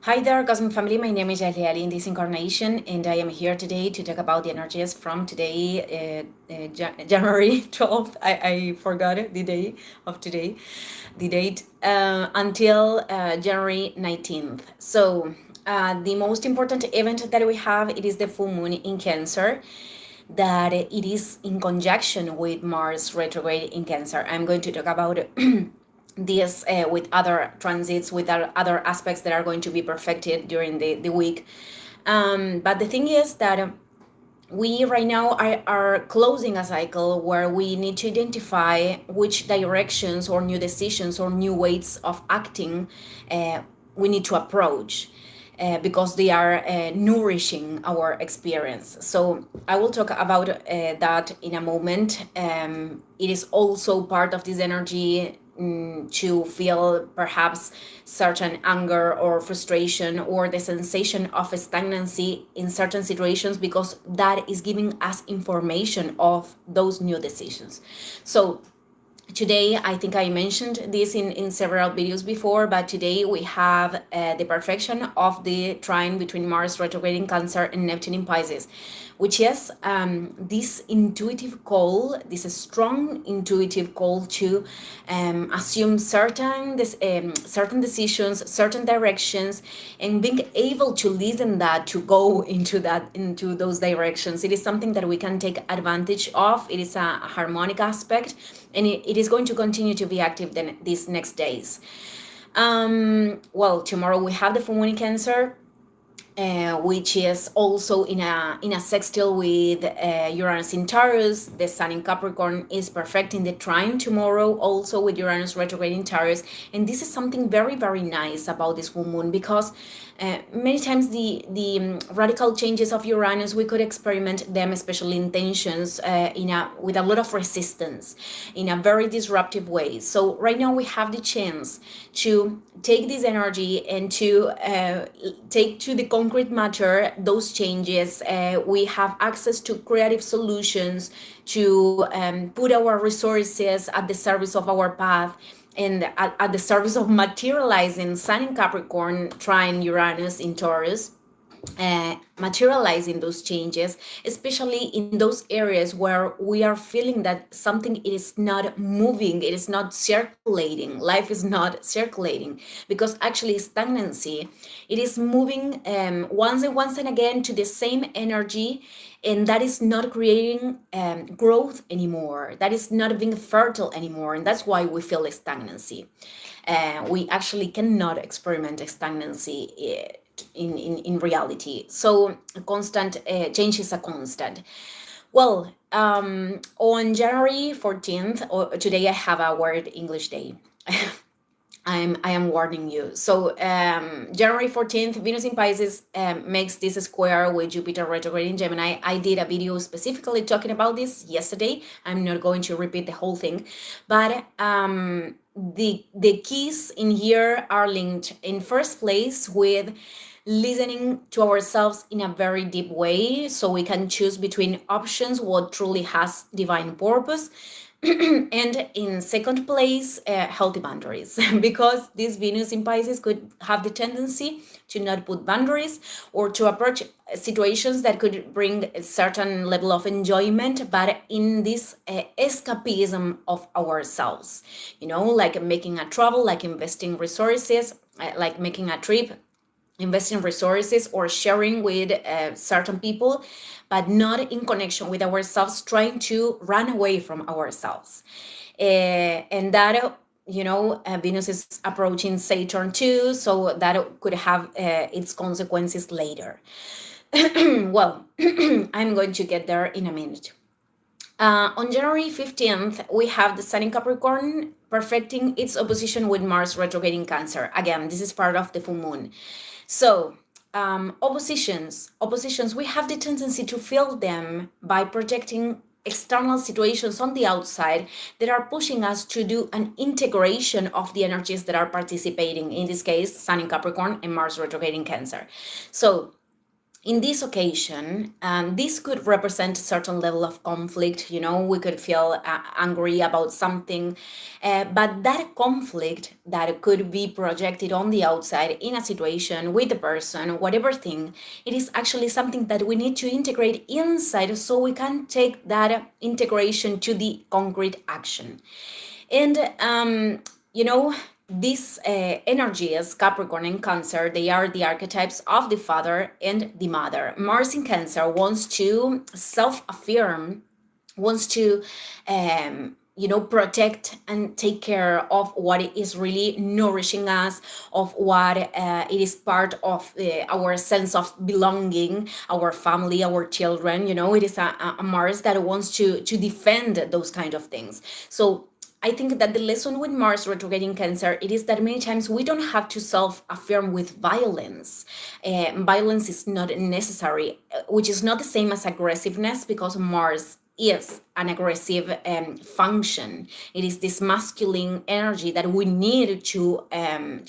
Hi there, Cosmic Family. My name is Ali in this incarnation, and I am here today to talk about the energies from today, January 12th. I forgot the day of today, the date, until January 19th. So, the most important event that we have, it is the full moon in Cancer, that it is in conjunction with Mars retrograde in Cancer. I'm going to talk about this with other transits, with other aspects that are going to be perfected during the week. But the thing is that we right now are closing a cycle where we need to identify which directions or new decisions or new ways of acting we need to approach. Because they are nourishing our experience. So I will talk about that in a moment. It is also part of this energy to feel perhaps certain anger or frustration or the sensation of stagnancy in certain situations, because that is giving us information of those new decisions. So today, I think I mentioned this in several videos before, but today we have the perfection of the trine between Mars retrograde in Cancer and Neptune in Pisces, which is this intuitive call, this strong intuitive call to assume certain decisions, certain directions, and being able to listen that, to go into those directions. It is something that we can take advantage of. It is a harmonic aspect, and it is going to continue to be active then these next days. Well, tomorrow we have the full moon in Cancer, which is also in a sextile with Uranus in Taurus. The Sun in Capricorn is perfecting the trine tomorrow, also with Uranus retrograde in Taurus. And this is something very, very nice about this full moon, because many times the radical changes of Uranus, we could experiment them, especially in tensions, with a lot of resistance, in a very disruptive way. So right now we have the chance to take this energy and to take to the concrete matter those changes. We have access to creative solutions, to put our resources at the service of our path, and at the service of materializing Sun in Capricorn, trine Uranus in Taurus, materializing those changes, especially in those areas where we are feeling that something is not moving, it is not circulating, life is not circulating, because actually stagnancy, it is moving once and again to the same energy, and that is not creating growth anymore, that is not being fertile anymore, and that's why we feel stagnancy. We actually cannot experiment stagnancy in reality. So a constant change is a constant. Well, on January 14th, or today I have a Word English Day. I am warning you. So January 14th, Venus in Pisces makes this square with Jupiter retrograde in Gemini. I did a video specifically talking about this yesterday. I'm not going to repeat the whole thing, but the keys in here are linked in first place with listening to ourselves in a very deep way, so we can choose between options what truly has divine purpose. And in second place, healthy boundaries, because this Venus in Pisces could have the tendency to not put boundaries, or to approach situations that could bring a certain level of enjoyment, but in this escapism of ourselves, like making a travel, like investing resources, like making a trip, investing resources, or sharing with certain people, but not in connection with ourselves, trying to run away from ourselves. And that, Venus is approaching Saturn too, so that could have its consequences later. Well, I'm going to get there in a minute. On January 15th, we have the Sun in Capricorn perfecting its opposition with Mars retrograde in Cancer. Again, this is part of the full moon. So oppositions, we have the tendency to feel them by projecting external situations on the outside that are pushing us to do an integration of the energies that are participating, in this case, Sun in Capricorn and Mars retrograde in Cancer. So In this occasion, this could represent a certain level of conflict. We could feel angry about something, but that conflict that could be projected on the outside in a situation with the person, whatever thing, it is actually something that we need to integrate inside so we can take that integration to the concrete action. And these energies, Capricorn and Cancer, they are the archetypes of the father and the mother. Mars in Cancer wants to self-affirm, wants to protect and take care of what is really nourishing us, of what it is part of our sense of belonging, our family, our children. It is a Mars that wants to defend those kind of things. So I think that the lesson with Mars retrograde in Cancer, it is that many times we don't have to self-affirm with violence. Violence is not necessary, which is not the same as aggressiveness, because Mars is an aggressive function. It is this masculine energy that we need to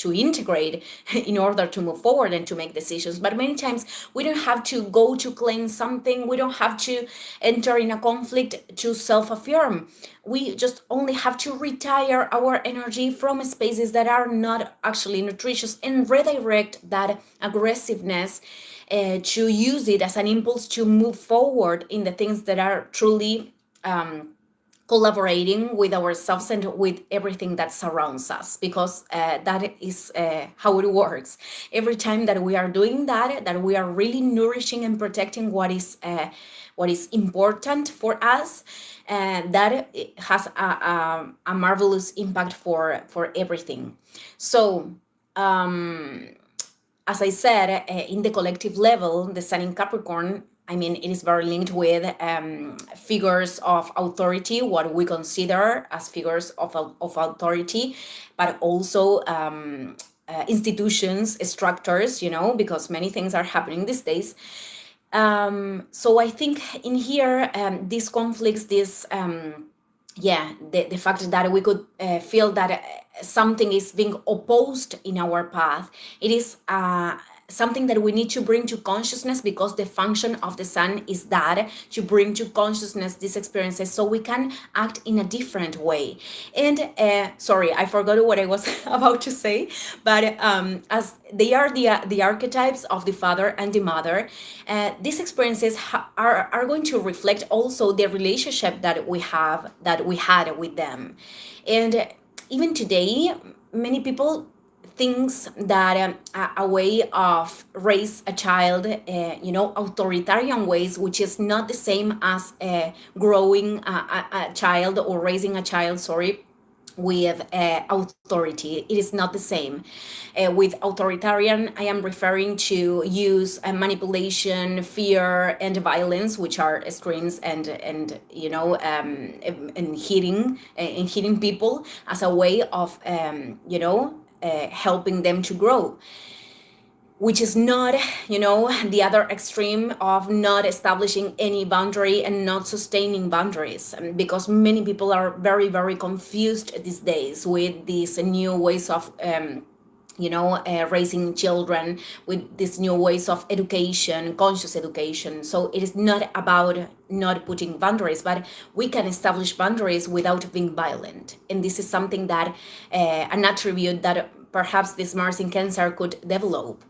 integrate in order to move forward and to make decisions. But many times we don't have to go to claim something. We don't have to enter in a conflict to self-affirm. We just only have to retire our energy from spaces that are not actually nutritious and redirect that aggressiveness to use it as an impulse to move forward in the things that are truly collaborating with ourselves and with everything that surrounds us, because that is how it works. Every time that we are doing that we are really nourishing and protecting what is important for us, that it has a marvelous impact for everything. So as I said, in the collective level, the Sun in Capricorn, I mean, it is very linked with figures of authority, what we consider as figures of authority, but also institutions, structures, because many things are happening these days. So I think in here, these conflicts, the fact that we could feel that something is being opposed in our path, it is something that we need to bring to consciousness, because the function of the Sun is that to bring to consciousness these experiences so we can act in a different way. And sorry, I forgot what I was about to say, but as they are the archetypes of the father and the mother, these experiences are going to reflect also the relationship that we had with them. And even today, many people thinks that a way of raise a child, authoritarian ways, which is not the same as growing a child or raising a child, sorry, with authority. It is not the same. With authoritarian, I am referring to use manipulation, fear, and violence, which are extremes, and hitting people as a way of helping them to grow, which is not, the other extreme of not establishing any boundary and not sustaining boundaries. Because many people are very, very confused these days with these new ways of raising children, with these new ways of education, conscious education. So it is not about not putting boundaries, but we can establish boundaries without being violent. And this is something that an attribute that perhaps this Mars in Cancer could develop,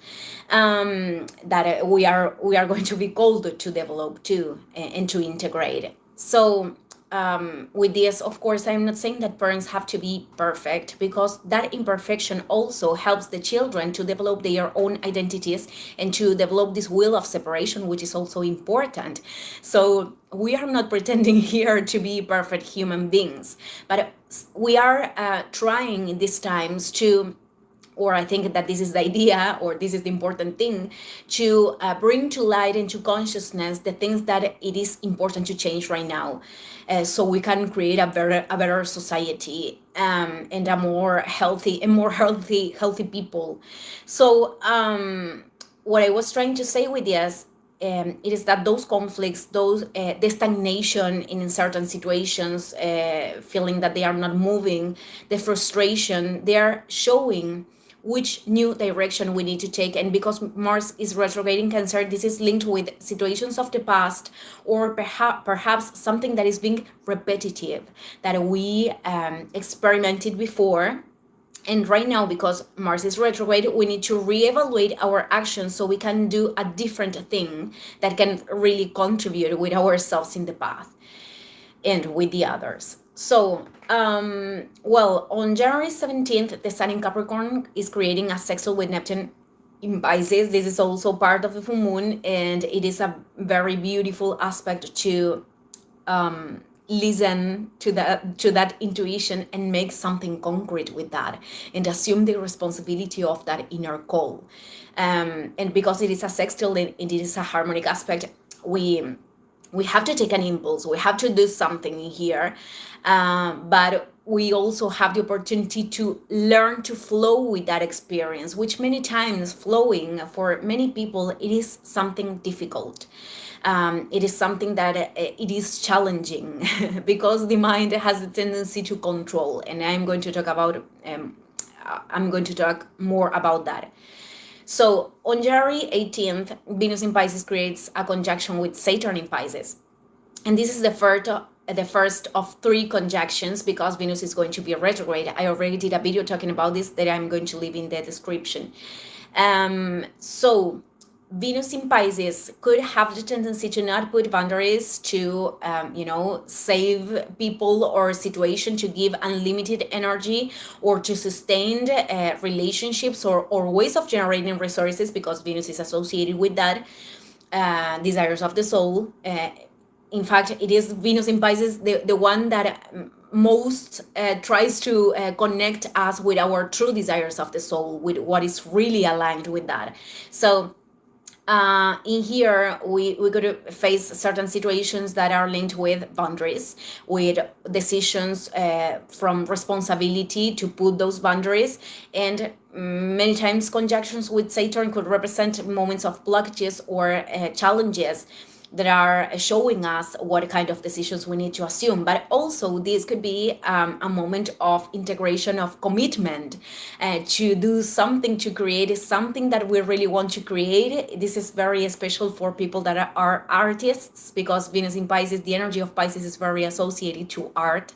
that we are going to be called to develop too, and to integrate. So with this, of course, I'm not saying that parents have to be perfect, because that imperfection also helps the children to develop their own identities and to develop this will of separation, which is also important. So we are not pretending here to be perfect human beings, but we are trying in these times to, or I think that this is the idea, or this is the important thing, to bring to light and to consciousness the things that it is important to change right now, so we can create a better society, and a more healthy people. So what I was trying to say with this, it is that those conflicts, the stagnation in certain situations, feeling that they are not moving, the frustration, they are showing which new direction we need to take. And because Mars is retrograde in Cancer, this is linked with situations of the past, or perhaps something that is being repetitive that we experimented before. And right now, because Mars is retrograde, we need to reevaluate our actions so we can do a different thing that can really contribute with ourselves in the path and with the others. So, well, on January 17th, the Sun in Capricorn is creating a sextile with Neptune in Pisces. This is also part of the full moon, and it is a very beautiful aspect to listen to that intuition and make something concrete with that, and assume the responsibility of that inner call. And because it is a sextile and it is a harmonic aspect, we have to take an impulse, we have to do something in here, but we also have the opportunity to learn to flow with that experience, which many times flowing for many people, it is something difficult. It is something that it is challenging because the mind has a tendency to control, and I'm going to talk more about that. So on January 18th, Venus in Pisces creates a conjunction with Saturn in Pisces. And this is the first of three conjunctions, because Venus is going to be retrograde. I already did a video talking about this that I'm going to leave in the description. So Venus in Pisces could have the tendency to not put boundaries, to save people or situation, to give unlimited energy, or to sustain relationships, or ways of generating resources, because Venus is associated with that, desires of the soul. In fact, it is Venus in Pisces, the one that most tries to connect us with our true desires of the soul, with what is really aligned with that. So in here, we got to face certain situations that are linked with boundaries, with decisions from responsibility to put those boundaries. And many times conjunctions with Saturn could represent moments of blockages or challenges that are showing us what kind of decisions we need to assume. But also this could be a moment of integration, of commitment, to do something, to create something that we really want to create. This is very special for people that are artists, because Venus in Pisces, the energy of Pisces is very associated to art,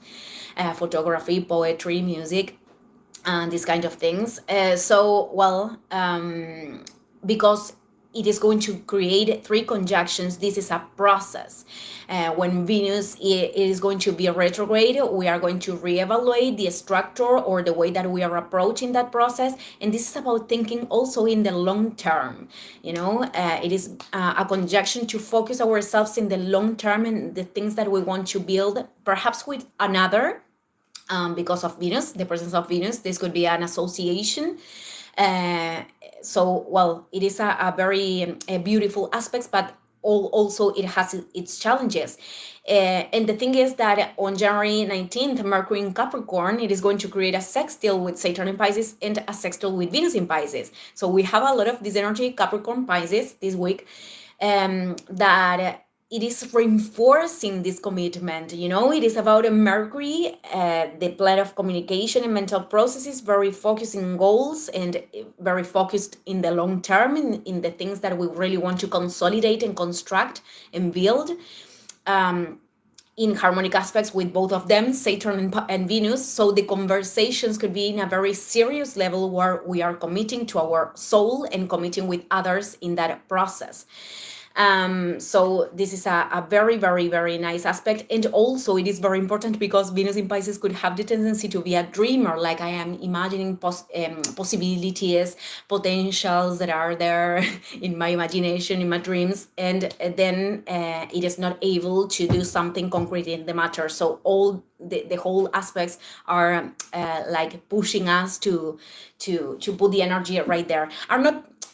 photography, poetry, music, and these kind of things. Because it is going to create three conjunctions, this is a process. When Venus is going to be retrograde, we are going to reevaluate the structure or the way that we are approaching that process. And this is about thinking also in the long term. It is a conjunction to focus ourselves in the long term and the things that we want to build, perhaps with another. Because of Venus, the presence of Venus, this could be an association. It is a very beautiful aspect, but also it has its challenges. And the thing is that on January 19th, Mercury in Capricorn, it is going to create a sextile with Saturn in Pisces and a sextile with Venus in Pisces. So we have a lot of this energy, Capricorn, Pisces, this week, that it is reinforcing this commitment. It is about a Mercury, the planet of communication and mental processes, very focused in goals and very focused in the long term, in the things that we really want to consolidate and construct and build. In harmonic aspects with both of them, Saturn and Venus. So the conversations could be in a very serious level, where we are committing to our soul and committing with others in that process. So this is a very, very, very nice aspect. And also it is very important because Venus in Pisces could have the tendency to be a dreamer, like I am imagining possibilities, potentials that are there in my imagination, in my dreams, and then it is not able to do something concrete in the matter. So all the whole aspects are like pushing us to put the energy right there. Are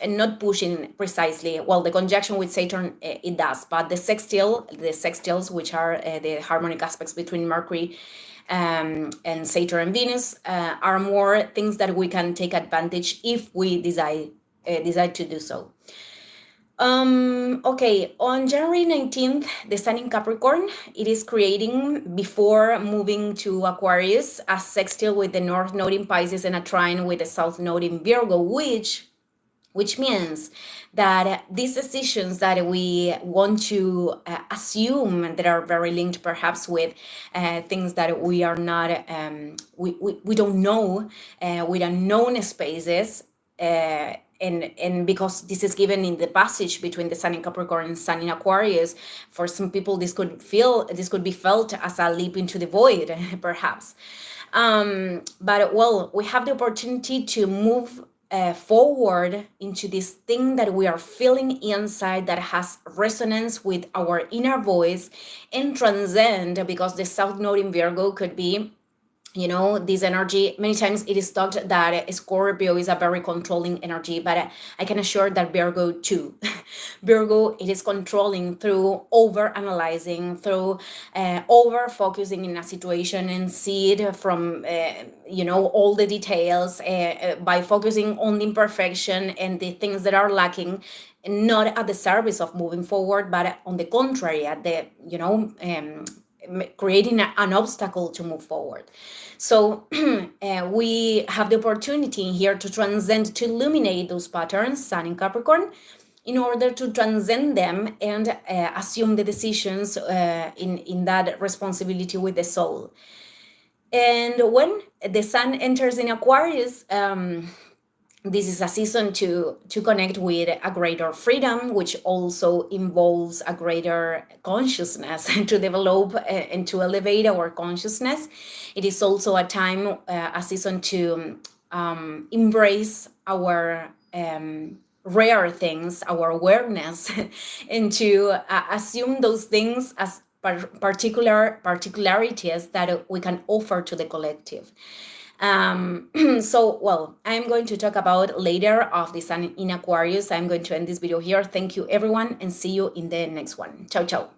not pushing precisely. Well, the conjunction with Saturn, it does, but the sextiles, which are the harmonic aspects between Mercury and Saturn and Venus, are more things that we can take advantage if we decide to do so. Okay, on January 19th, the Sun in Capricorn, it is creating, before moving to Aquarius, a sextile with the North Node in Pisces and a trine with the South Node in Virgo, which means that these decisions that we want to assume that are very linked perhaps with things that we are not, we don't know, with unknown spaces, and because this is given in the passage between the Sun in Capricorn and Sun in Aquarius, for some people this could be felt as a leap into the void, perhaps. But well, we have the opportunity to move forward into this thing that we are feeling inside that has resonance with our inner voice and transcend, because the South Node in Virgo could be, this energy. Many times it is thought that Scorpio is a very controlling energy, but I can assure that Virgo too. Virgo, it is controlling through over analyzing, through over focusing in a situation and see it from all the details, by focusing on the imperfection and the things that are lacking, not at the service of moving forward, but on the contrary, at the creating an obstacle to move forward. So we have the opportunity here to transcend, to illuminate those patterns, Sun in Capricorn, in order to transcend them and assume the decisions in that responsibility with the soul. And when the Sun enters in Aquarius, this is a season to connect with a greater freedom, which also involves a greater consciousness to develop and to elevate our consciousness. It is also a time, a season to embrace our rare things, our awareness, and to assume those things as particularities that we can offer to the collective. So, well, I'm going to talk about later of the Sun in Aquarius. I'm going to end this video here. Thank you, everyone, and see you in the next one. Ciao, ciao.